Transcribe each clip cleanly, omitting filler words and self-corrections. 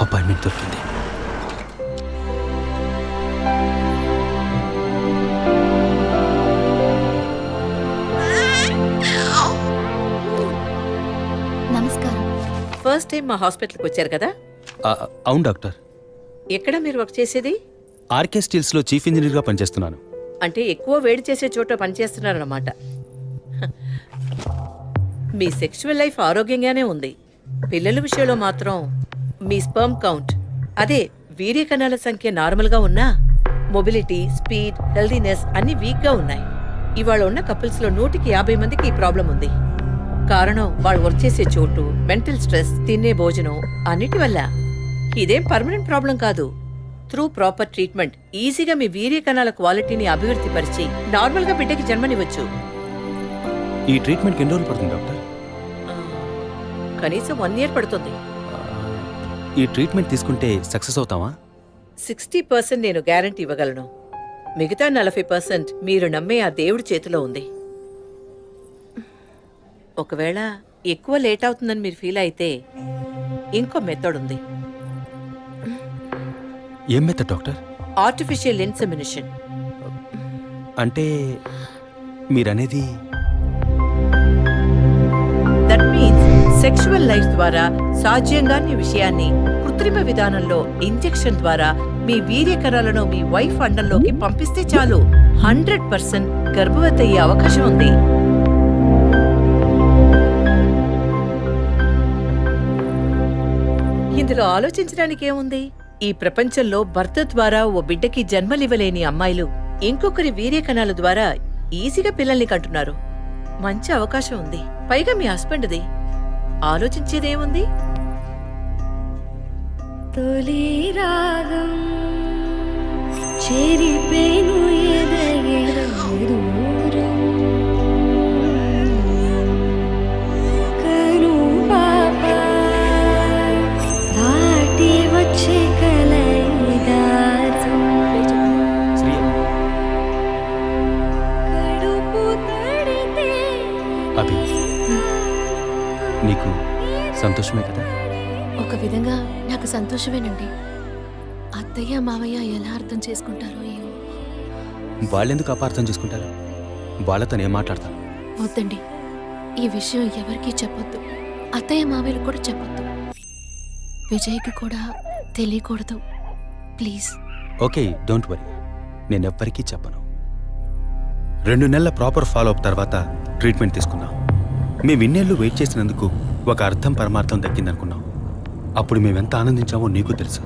Appointment దొరికింది. నమస్కారం. First time మా హాస్పిటల్కి వచ్చారు కదా? అవును డాక్టర్. ఎక్కడ మీరు వర్క్ చేసేది? ఆర్కే స్టీల్స్లో చీఫ్ ఇంజనీర్గా పనిచేస్తున్నాను. అంటే ఎక్కువ వేడి చేసే చోట పనిచేస్తున్నారన్నమాట. మీ సెక్షువల్ లైఫ్ ఆరోగ్యంగానే ఉంది. పిల్లల విషయంలో మాత్రం మీ స్పర్మ్ కౌంట్, అదే వీర్య కణాల సంఖ్య నార్మల్గా ఉన్నా మొబిలిటీ, స్పీడ్, హెల్దీనెస్ అన్ని వీక్గా ఉన్నాయి. ఇవాళ ఉన్న కపుల్స్లో 150 మందికి ఈ ప్రాబ్లం ఉంది. కారణం వాళ్ళు వర్క్ చేసే చోటు, మెంటల్ స్ట్రెస్, తినే భోజనం అన్నిటి వల్ల. ఇదేం పర్మనెంట్ ప్రాబ్లం కాదు. త్రూ ప్రాపర్ ట్రీట్మెంట్ ఈజీగా మీ వీర్య కణాల క్వాలిటీని అభివృద్ధి పరిచి నార్మల్గా బిడ్డకి జన్మనివ్వచ్చు. ఈ ట్రీట్మెంట్కి ఎన్ని రోజులు పడుతుంది డాక్టర్? కనీసం 1 year పడుతుంది. ఈ ట్రీట్మెంట్ తీసుకుంటే సక్సెస్ అవుతామా? 60% నేను గ్యారంటీ ఇవ్వగలను. మిగతా 40% మీరు నమ్మే ఆ దేవుడి చేతిలో ఉంది. ఒకవేళ ఎక్కువ లేట్ అవుతుందని మీరు ఫీల్ అయితే ఇంకో మెథడ్ ఉంది. ఏం మెథడ్ డాక్టర్? Artificial insemination. అంటే మీరనేది? దట్ మీన్స్ సెక్షువల్ లైఫ్ ద్వారా సాధ్యంగాని విషయాన్ని కృత్రిమ విధానంలో ఇంజెక్షన్ ద్వారా మీ వీర్య కణాలను మీ వైఫ్ అండంలోకి పంపిస్తే చాలు 100% గర్భవతి అయ్యే అవకాశం ఉంది. ఇందులో ఆలోచించడానికి ఏముంది? ఈ ప్రపంచంలో భర్త ద్వారా ఓ బిడ్డకి జన్మలివ్వలేని అమ్మాయిలు ఇంకొకరి వీర్య కణాల ద్వారా ఈజీగా పిల్లల్ని కంటున్నారు. మంచి అవకాశం ఉంది. పైగా మీ హస్బెండ్ది. ఆలోచించేదేముంది? తొలి రాగం చెరిపేను ఎదగెదూరం కను పాప దాటి వచ్చే కలైదారం కడుపు తడితే అభి, నీకు సంతోషమే కదా? ఒక విధంగా నాకు సంతోషమేనండి. అత్తయ్య మావయ్య ఎలా అర్థం చేసుకుంటారో ఏమో. వాళ్ళెందుకు అపార్థం చేసుకుంటారు? వాళ్ళతో నేను మాట్లాడతాను. వద్దండి, ఈ విషయం ఎవరికీ చెప్పొద్దు. అత్తయ్య మావయ్యలు కూడా చెప్పొద్దు. విజయ్కి కూడా తెలియకూడదు, ప్లీజ్. Okay, don't worry. నేనెవ్వరికీ చెప్పను. 2 నెలల ప్రాపర్ ఫాలో అప్ తర్వాత ట్రీట్మెంట్ తీసుకున్నాం. మేము ఇన్నేళ్ళు వెయిట్ చేసినందుకు ఒక అర్థం పరమార్థం దక్కిందనుకున్నాం. అప్పుడు మేమెంత ఆనందించామో నీకు తెలుసు.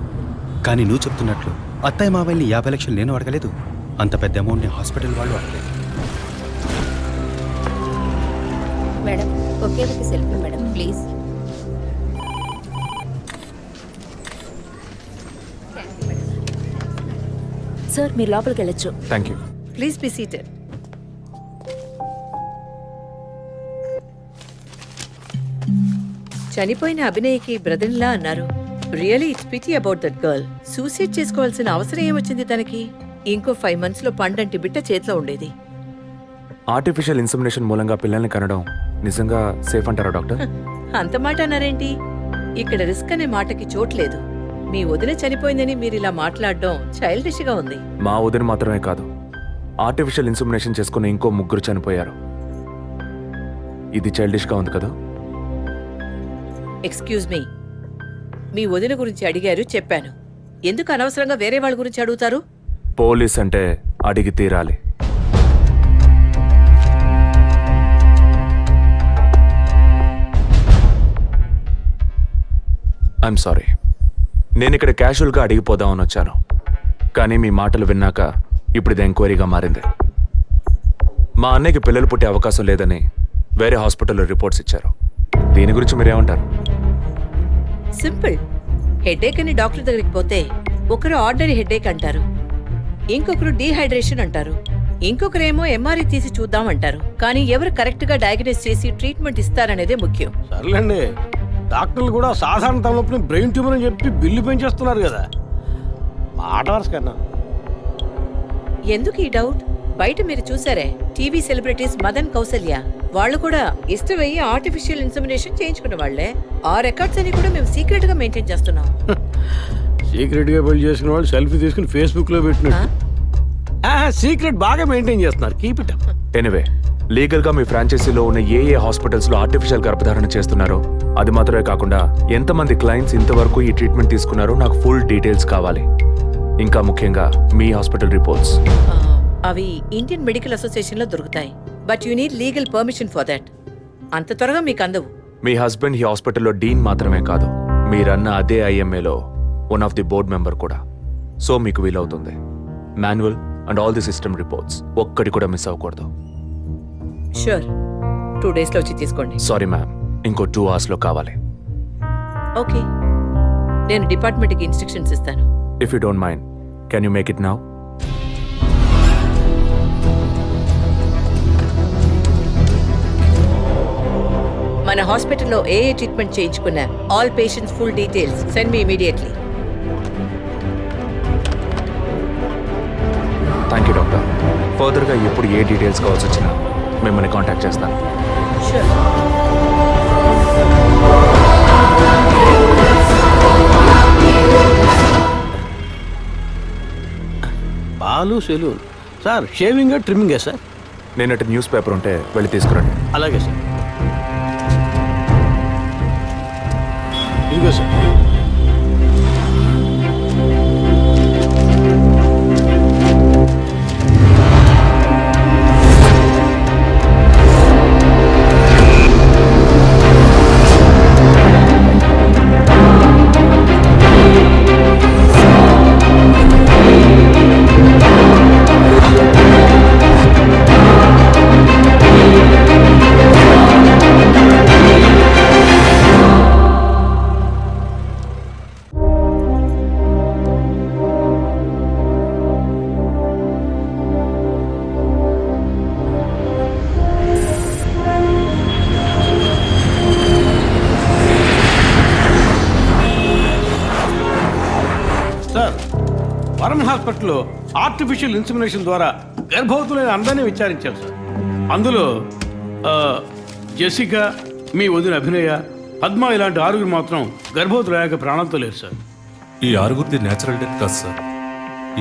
కానీ నువ్వు చెప్తున్నట్లు అత్తయ్య మావయ్యని 50 లక్షలు నేను అడగలేదు. అంత పెద్ద అమౌంట్ని హాస్పిటల్ వాళ్ళు అడగలేదు. మేడం, ఒకే ఒక సెల్ఫీ మేడం, ప్లీజ్. సార్, మీరు లోపలికి వెళ్ళొచ్చు. Thank you. Please be seated. చనిపోయిన అభినయకి బ్రదర్లా అన్నారు. Really it's pity about that girl. Suicide చేసుకోవాల్సిన అవసరం ఏమొచ్చింది తనకి? ఇంకో 5 months లో పండంటి బిడ్డ చేతిలో ఉండేది. ఆర్టిఫిషియల్ ఇన్సెమినేషన్ మూలంగా పిల్లల్ని కనడం నిజంగా సేఫ్ అంటారా డాక్టర్? అంత మాట అన్నారేంటి? ఇక్కడ రిస్క్ అనే మాటకి చోట్లేదు. మీ వదిన చనిపోయిందని మీరు ఇలా మాట్లాడడం చైల్డిష్ గా ఉంది. మా వదిన మాత్రమే కాదు, ఆర్టిఫిషియల్ ఇన్సెమినేషన్ చేసుకుని ఇంకో 3 చనిపోయారు. ఇది చైల్డిష్ గా ఉంది కదా? ఎక్స్క్యూజ్ మీ, మీ వదిన గురించి అడిగారు, చెప్పాను. ఎందుకు అనవసరంగా వేరే వాళ్ళ గురించి అడుగుతారు? పోలీస్ అంటే అడిగి తీరాలి. ఐఎమ్ సారీ, నేను ఇక్కడ క్యాజువల్గా అడిగిపోదామని వచ్చాను. కానీ మీ మాటలు విన్నాక ఇప్పుడు ఇది ఎంక్వైరీగా మారింది. మా అన్నయ్యకి పిల్లలు పుట్టే అవకాశం లేదని వేరే హాస్పిటల్లో రిపోర్ట్స్ ఇచ్చారు. దీని గురించి మీరేమంటారు? సింపుల్. హెడేక్ అని డాక్టర్ దగ్గరికి పోతే ఒకరు ఆర్డినరీ హెడేక్ అంటారు, ఇంకొకరు డీహైడ్రేషన్ అంటారు, ఇంకొకరేమో ఎంఆర్ఐ తీసి చూద్దాం అంటారు. కానీ ఎవరు కరెక్ట్ గా డయాగ్నోస్ చేసి ట్రీట్మెంట్ ఇస్తారనేదే ముఖ్యం. సర్లేండి, డాక్టర్లు కూడా సాధారణ తలనొప్పిని బ్రెయిన్ ట్యూమర్ అని చెప్పి బిల్లు పెంచేస్తున్నారు కదా. మాట వరుస కన్నా. ఎందుకు ఈ డౌట్? బయట మీరు చూసారే, టీవీ సెలబ్రిటీస్ మదన్ కౌసల్య వాళ్ళు కూడా ఇష్టమయ్యి ఆర్టిఫిషియల్ ఇన్సమినేషన్ చేయించుకున్న వాళ్ళే. ఆ రికార్డ్స్ అని కూడా మేము సీక్రెట్ గా మెయింటైన్ చేస్తున్నాం. సీక్రెట్ గా పెళ్లి చేసుకున్న వాళ్ళు సెల్ఫీ తీసుకుని ఫేస్బుక్ లో పెట్టినట్టు సీక్రెట్ బాగా మెయింటైన్ చేస్తున్నారు. Keep it up. Anyway, legal గా మీ ఫ్రాంచైజీలో ఉన్న ఏ హాస్పిటల్స్ లో ఆర్టిఫిషియల్ గర్భధారణ చేస్తున్నారో అది మాత్రమే కాకుండా ఎంతమంది క్లయింట్స్ ఇంతవరకు ఈ ట్రీట్మెంట్ తీసుకున్నారో నాకు ఫుల్ డీటెయిల్స్ కావాలి. ఇంకా ముఖ్యంగా మీ హాస్పిటల్ రిపోర్ట్స్. అవి ఇండియన్ మెడికల్ అసోసియేషన్ లో దొరుకుతాయి. But you need legal permission for that. అంత త్వరగా మీకు అందవు. మీ హస్బెండ్ ఈ హాస్పిటల్లో డీన్ మాత్రమే కాదు, మీరన్న అదే ఐఎంఏలో one of the board member కూడా. సో మీకు వీలవుతుంది. Manual and all the system reports ఒక్కటి కూడా మిస్ అవ్వకూడదు. షూర్, 2 days లో వచ్చి తీసుకోండి. సారీ మ్యామ్, ఇంకో 2 hours లో కావాలి. ఓకే, నేను డిపార్ట్మెంట్కి ఇన్స్ట్రక్షన్స్ ఇస్తాను. If you don't mind, can you make it now? మన హాస్పిటల్లో ఏ ట్రీట్మెంట్ చేయించుకున్నా all patients full details send me immediately. Thank you doctor. ఫర్దర్గా ఎప్పుడు ఏ డీటెయిల్స్ కావాల్సి వచ్చినా మిమ్మల్ని కాంటాక్ట్ చేస్తాను. Sure. Balu salon sir. Shaving trimming sir? నేనటి న్యూస్ పేపర్ ఉంటే వెళ్ళి తీసుకురండి. అలాగే సార్. ఇదిగో సార్. సార్, వరం హాస్పిటల్లో ఆర్టిఫిషియల్ ఇన్సమినేషన్ ద్వారా గర్భవతులైన అందరినీ విచారించారు సార్. అందులో జెసికా, మీ వదిన అభినయ, పద్మ ఇలాంటి 6 మాత్రం గర్భవతులయ్యాక ప్రాణంతో లేరు సార్. ఈ 6 న్యాచురల్ డెత్ కాదు సార్.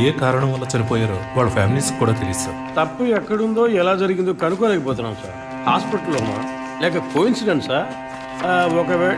ఏ కారణం వల్ల చనిపోయారో వాళ్ళ ఫ్యామిలీస్ కూడా తెలియదు సార్. తప్పు ఎక్కడుందో ఎలా జరిగిందో కనుక్కోలేకపోతున్నాం సార్. హాస్పిటల్లోనా లేక కోఇన్సిడెన్సా? ఒకవేళ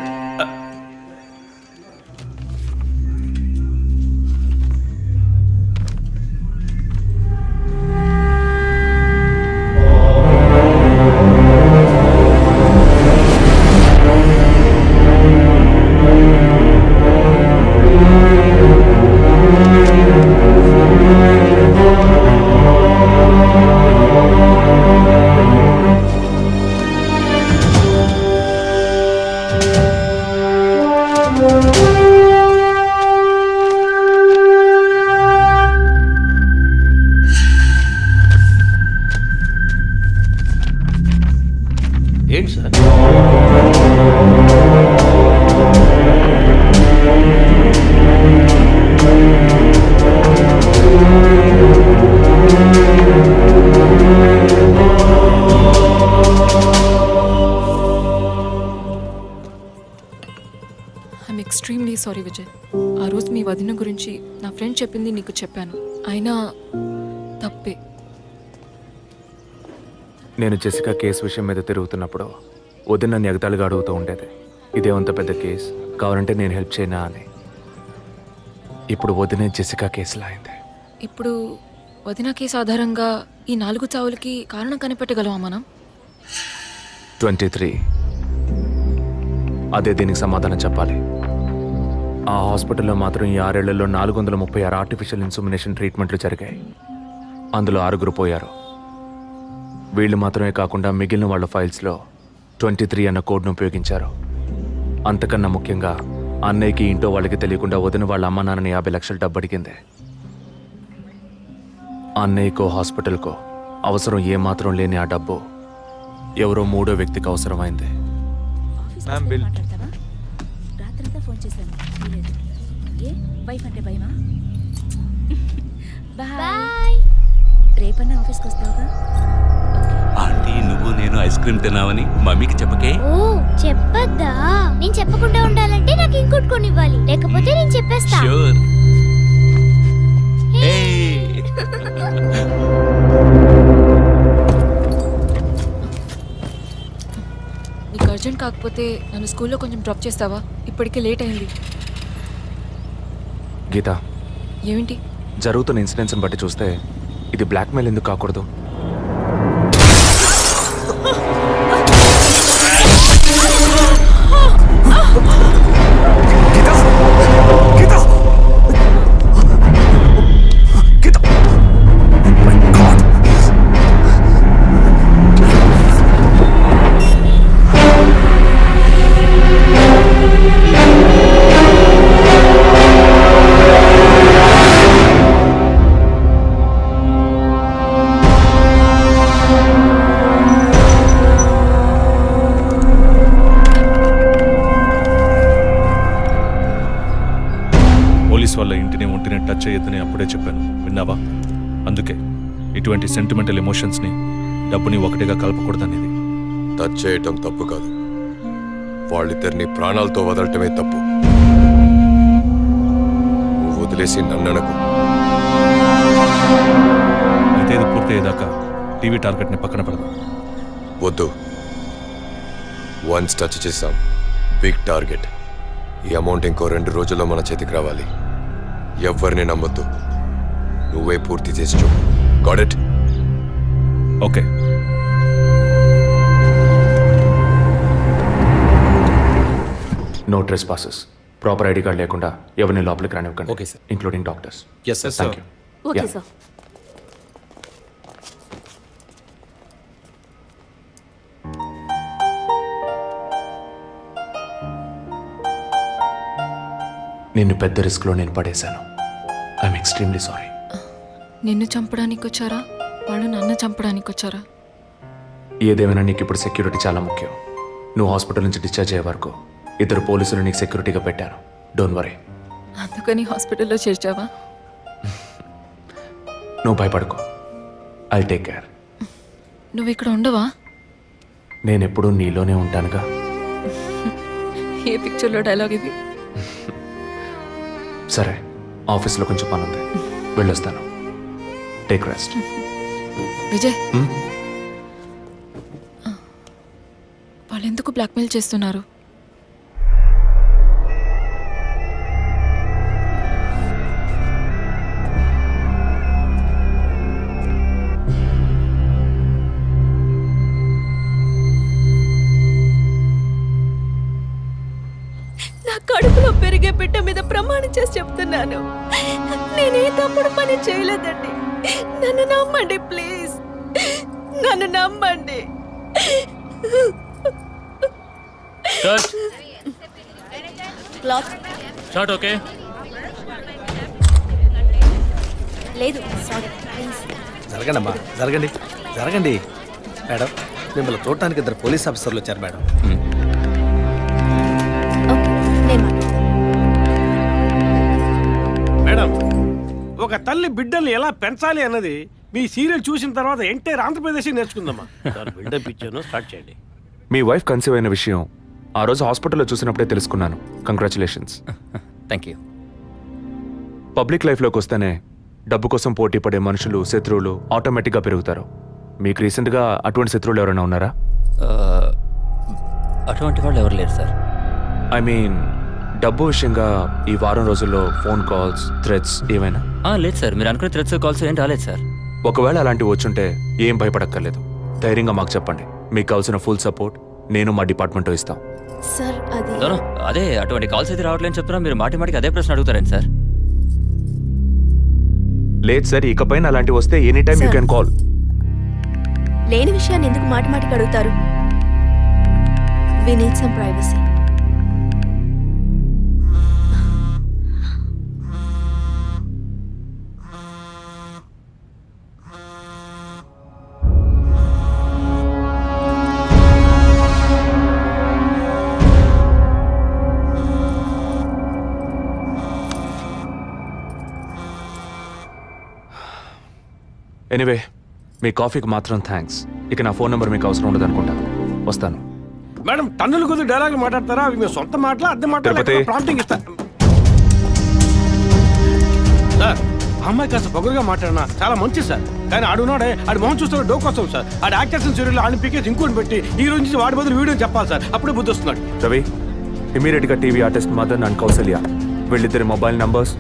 ఏంటి sir? I'm extremely sorry Vijay. ఆ రోజు మీ వదిన గురించి నా ఫ్రెండ్ చెప్పింది నీకు చెప్పాను. అయినా తప్పే. నేను జెసికా కేసు విషయం మీద తిరుగుతున్నప్పుడు వదిన నన్ను ఎగతాళిగా అడుగుతూ ఉండేది, ఇదేమంత పెద్ద కేసు, కావాలంటే నేను హెల్ప్ చేయనా అని. ఇప్పుడు వదిన జెసికా కేసులా అయింది. ఇప్పుడు వదిన కేసు ఆధారంగా ఈ 4 చావులకి కారణం కనిపెట్టగలమా మనం? 23. అదే దీనికి సమాధానం చెప్పాలి. ఆ హాస్పిటల్లో మాత్రం ఈ 6 ఏళ్లలో 436 ఆర్టిఫిషియల్ ఇన్సమినేషన్ ట్రీట్మెంట్లు జరిగాయి. అందులో 6 పోయారు. వీళ్ళు మాత్రమే కాకుండా మిగిలిన వాళ్ళ ఫైల్స్లో 23 అన్న కోడ్ను ఉపయోగించారు. అంతకన్నా ముఖ్యంగా అన్నయ్యకి ఇంట్లో వాళ్ళకి తెలియకుండా వదిన వాళ్ళ అమ్మ నాన్నని 50 లక్షలు డబ్బు అడిగింది. అన్నయ్యకో హాస్పిటల్కో అవసరం ఏమాత్రం లేని ఆ డబ్బు ఎవరో 3వ వ్యక్తికి అవసరమైంది. రాత్రంతా ఫోన్ చేశాను. ఏ వైఫ్ అంటే భయమా? బాయ్. రేపన్నా ఆఫీస్కి వస్తావుగా? ఓకే. ఆంటీ నువ్వు నేను ఐస్ క్రీమ్ తిన్నావని మమ్మీకి చెప్పకే. ఓ చెప్పద్దా? నేను చెప్పకుండా ఉండాలంటే నాకు ఇంకోటి కొనివ్వాలి, లేకపోతే నేను చెప్పేస్తా. ష్యూర్. నీకు అర్జెంట్ కాకపోతే నన్ను స్కూల్లో కొంచెం డ్రాప్ చేస్తావా? ఇప్పటికే లేట్ అయింది. గీత, ఏమిటి? జరుగుతున్న ఇన్సిడెంట్స్ని బట్టి చూస్తే ఇది బ్లాక్మెయిల్ ఎందుకు కాకూడదు? పోలీస్ వాళ్ళ ఇంటిని ఒంటిని టచ్ చేయొద్దని అప్పుడే చెప్పాను, విన్నావా? అందుకే ఇటువంటి సెంటిమెంటల్ ఎమోషన్స్ని డబ్బుని ఒకటిగా కలపకూడదనేది. టచ్ చేయటం తప్పు కాదు, వాళ్ళిద్దరిని ప్రాణాలతో వదలటమే తప్పు. నువ్వు వదిలేసి నన్ననకు. అయితే ఇది పూర్తయ్యేదాకా టీవీ టార్గెట్ని పక్కన పెడదాం. వద్దు, వన్స్ టచ్ చేసాం, బిగ్ టార్గెట్. ఈ అమౌంట్ ఇంకో 2 రోజుల్లో మన చేతికి రావాలి. ఎవరిని నమ్మొద్దు, నువ్వే పూర్తి చేసి చూపు. Got it? Okay. No trespasses. Proper ID card లేకుండా ఎవరిని లోపలికి రానివ్వకండి. Okay, sir. Including doctors. Yes sir. Thank you. Okay sir. నిన్ను పెద్ద రిస్క్లో నేను పడేశాను. I'm extremely sorry. నిన్ను చంపడానికి వచ్చారా? వాళ్ళు నన్ను చంపడానికి వచ్చారా? ఏదేమైనా నీకు ఇప్పుడు సెక్యూరిటీ చాలా ముఖ్యం. నువ్వు హాస్పిటల్ నుంచి డిశ్చార్జ్ అయ్యే వరకు 2 పోలీసులు నీకు సెక్యూరిటీగా పెట్టాను. Don't worry. అందుకని హాస్పిటల్లో చేర్చావా? నువ్వు భయపడుకో, ఐ టేక్ కేర్. నువ్వు ఇక్కడ ఉండవా? నేను ఎప్పుడూ నీలోనే ఉంటానుగా. ఏ పిక్చర్లో డైలాగ్ ఇది? సరే, ఆఫీస్లో కొంచెం పని ఉంది, వెళ్ళొస్తాను. Take rest. విజయ్, వాళ్ళు ఎందుకు బ్లాక్మెయిల్ చేస్తున్నారు? నా కడుపులో పెరిగే బిడ్డ మీద ప్రమాణం చేసి చెప్తున్నాను, నేనే తప్పుడు పని చేయలేదండి. నన్ను నమ్మండి ప్లీజ్, నన్ను నమ్మండి. Short okay. లేదు సారీ ప్లీజ్. జరగండి అమ్మా, జరగండి జరగండి. మేడం, మిమ్మల్ని చూడటానికి 2 పోలీస్ ఆఫీసర్లు వచ్చారు మేడం. మేడం, ఒక తల్లి బిడ్డల్ని ఎలా పెంచాలి అన్నది మీ సీరియల్ చూసిన తర్వాత ఎంటైర్ ఆంధ్రప్రదేశ్ నేర్చుకుందామా. బిల్డప్ ఇచ్చాను, స్టార్ట్ చేయండి. మీ వైఫ్ కన్సీవ్ అయిన విషయం ఆ రోజు హాస్పిటల్లో చూసినప్పుడే తెలుసుకున్నాను. కంగ్రాచులేషన్స్. Thank you. పబ్లిక్ లైఫ్లోకి వస్తేనే డబ్బు కోసం పోటీ పడే మనుషులు, శత్రువులు ఆటోమేటిక్గా పెరుగుతారు. మీకు రీసెంట్గా అటువంటి శత్రువులు ఎవరైనా ఉన్నారా? అటువంటి వాళ్ళు ఎవరు లేరు సార్. ఐ మీన్ డబ్బు విషయంగా ఈ వారం రోజుల్లో ఫోన్ కాల్స్, థ్రెట్స్ ఏమైనా? లేదు సార్, మీరు అనుకునే థ్రెడ్స్ కాల్స్ ఏం రాలేదు సార్. ఒకవేళ అలాంటివి వచ్చుంటే ఏం భయపడక్కర్లేదు, ధైర్యంగా మాకు చెప్పండి. మీకు కావాల్సిన ఫుల్ సపోర్ట్ నేను మా డిపార్ట్మెంట్లో ఇస్తాం. సార్ అది అదే అటువంటి కాల్స్ అయితే రావట్లేని చెప్తున్నా, మీరు మాటికి అదే ప్రశ్న అడుగుతారండి సార్. లేదు సార్, ఇకపైన అలాంటివి వస్తే any time you can call. లేని విషయాన్ని ఎందుకు మాటికి అడుగుతారు? We need some privacy. Anyway, మీ కాఫీకి మాత్రం థ్యాంక్స్. ఇక నా ఫోన్ నెంబర్ మీకు అవసరం ఉండదు అనుకుంటా. వస్తాను. మేడం టన్నుల కొద్ది డైలాగులు మాట్లాడతారా? అవి మీ సొంత మాటలా అద్దె తిరుపతి. మాటలా ప్రాంప్టింగ్ ఇస్తా. సార్ ఆ అమ్మాయి కాస్త పొగరుగా మాట్లాడినా చాలా మంచిది సార్. కానీ ఆడున్నాడే ఆడి మొహం చూస్తే డోకొస్తాం సార్. ఆడి యాక్టర్స్ సీరియల్ ఆడిని పీకేసి ఇంకోటి పెట్టి ఈ రోజు నుంచి వాడి బదులు వీడియో చెప్పాలి సార్. అప్పుడే బుద్ధి వస్తున్నాడు. రవి, ఇమీడియట్గా TV artist Madan and Kausalya వీళ్ళిద్దరి mobile numbers,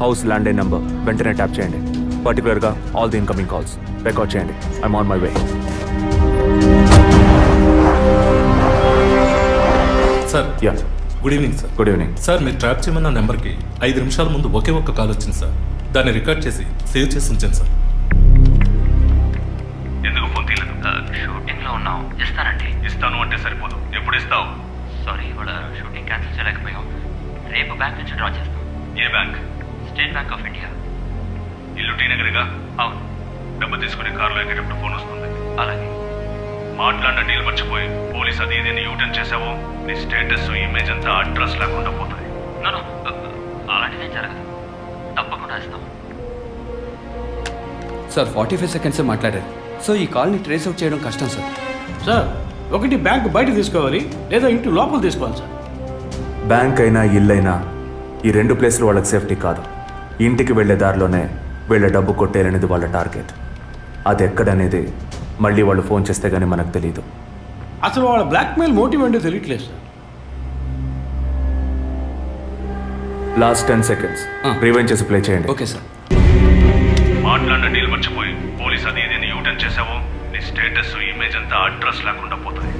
house landline number వెంటనే ట్యాప్ చేయండి. పర్టికులర్గా all the incoming calls record చేయండి. I'm on my way. Sir ya, good evening sir. Good evening. Sir మీరు ట్రాప్ చేయమన్న నెంబర్కి 5 నిమిషాల ముందు ఒకే ఒక్క కాల్ వచ్చింది సార్. దాన్ని రికార్డ్ చేసి సేవ్ చేసి ఉంచాను సార్. ఎందుకు ఫోన్ తీయలేదు? షూటింగ్లో ఉన్నాం. ఇస్తానండి. ఇస్తాను అంటే సరిపోదు. ఎప్పుడు ఇస్తావు? సారీ, ఇవాళ షూటింగ్ క్యాన్సిల్ చేయలేకపోయాం. రేపు బ్యాంక్ నుంచి డ్రా చేస్తాం. ఏ bank? State Bank of India. ఇల్లు టీ నగర్గా? అవును. డబ్బు తీసుకుని కారులో ఎక్కేటప్పుడు ఫోన్ వస్తుంది. అలాగే. మాట్లాడిన డీల్ మర్చిపోయి పోలీస్ అది ఇదేని యూటర్న్ చేసావో నీ స్టేటస్ ఇమేజ్ అంతా అడ్రస్ లేకుండా పోతుంది. నో అలాంటిదేం జరగదు. తప్పకుండా ఇస్తాం. సార్ 45 సెకండ్సే మాట్లాడారు. సో ఈ కాల్ని ట్రేస్ అవుట్ చేయడం కష్టం సార్. సార్ ఒకటి బ్యాంక్ బయట తీసుకోవాలి, లేదా ఇంటి లోపల తీసుకోవాలి సార్. బ్యాంక్ అయినా ఇల్లు అయినా ఈ 2 ప్లేస్లు వాళ్ళకి సేఫ్టీ కాదు. ఇంటికి వెళ్ళే దారిలోనే వీళ్ళ డబ్బు కొట్టేయాలనేది వాళ్ళ టార్గెట్. అది ఎక్కడనేది మళ్ళీ వాళ్ళు ఫోన్ చేస్తే గానీ మనకు తెలియదు. అసలు వాళ్ళ బ్లాక్మెయిల్ మోటివ్ ఏంటో తెలియట్లేదు సార్. లాస్ట్ 10 సెకండ్స్ రివైండ్ చేసి ప్లే చేయండి. Okay sir. మాట్లాడిన డీల్ మర్చిపోయి పోలీస్ అది ఇదేని యూటర్న్ చేసావో నీ స్టేటస్ ఇమేజ్ అంతా అడ్రస్ లేకుండా పోతుంది.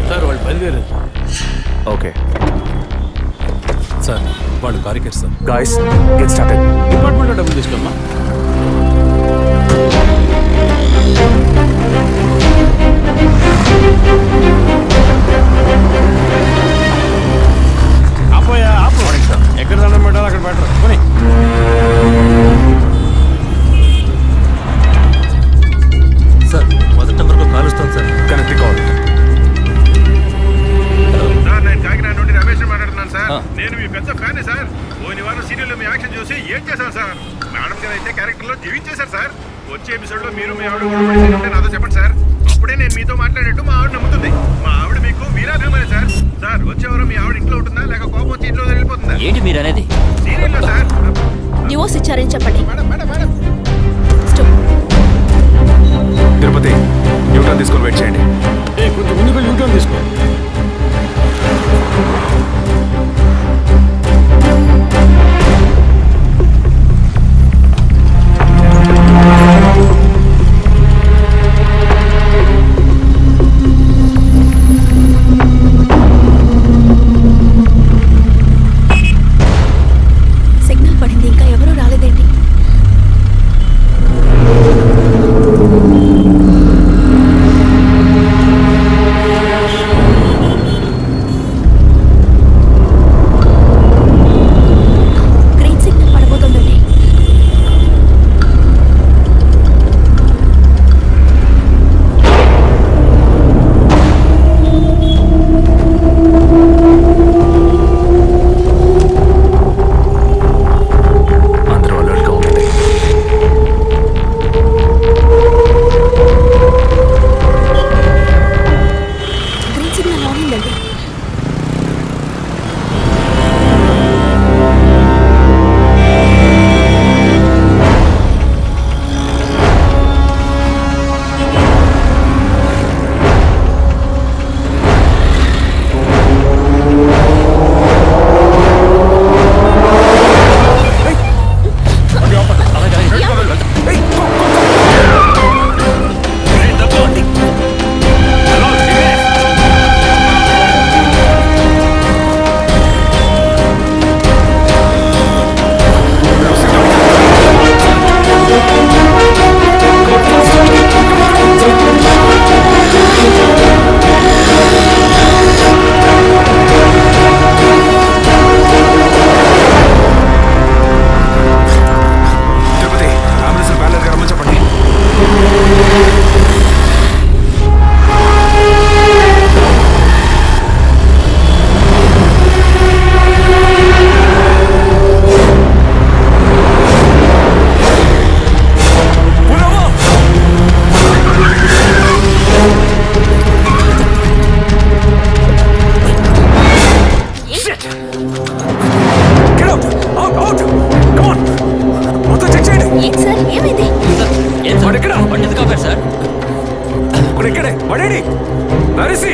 సార్ వాళ్ళు బయలుదేరారు సార్. ఓకే సార్ వాళ్ళు కారికేట్ సార్. Guys, get started. డిపార్ట్మెంట్లో డబ్బులు తీసుకోమ్మా. ఆపోయా ఆపు. ఎక్కడ దండం పెట్టాలి అక్కడ పెట్టరు. కొని సార్ మొదటి నెంబర్కు కాల్ వస్తుంది సార్. Connect call. సార్ నేను కాకినాడ నుండి రమేష్ మాట్లాడుతున్నాను సార్. నేను మీ పెద్ద ఫ్యాన్ సార్. పోయిన వారం సీరియల్లో మీ యాక్షన్ చూసి ఏం చేశాను సార్. మేడం గారు అయితే క్యారెక్టర్లో జీవించేశారు సార్. వచ్చే ఎపిసోడ్లో మీరు మీ ఆవిడ ఉంటే నాతో చెప్పండి సార్. అప్పుడే నేను మీతో మాట్లాడేట్టు మా ఆవిడ నమ్ముతుంది. మా ఆవిడ మీకు వీరాభిమాని సార్. సార్ వచ్చే వారం మీ ఆవిడ ఇంట్లో ఉంటుందా లేక కోపం వచ్చి ఇంట్లో వెళ్ళిపోతుందా? ఏంటి మీరు అనేది? సీరియల్లో సార్. డివోర్స్ ఇచ్చారని చెప్పండి. Madam madam madam Tirupati, U turn తీసుకొని వెయిట్ చేయండి. కొంచెం ముందుకు వెళ్ళి యూటర్న్ తీసుకో. సిగ్నల్ పడింది, ఇంకా ఎవరూ రాలేదేంటి? ఏంటి సార్ ఏమైంది వాడు ఎక్కడ? వాడు ఇక్కడే. వాడేడి? నరిసి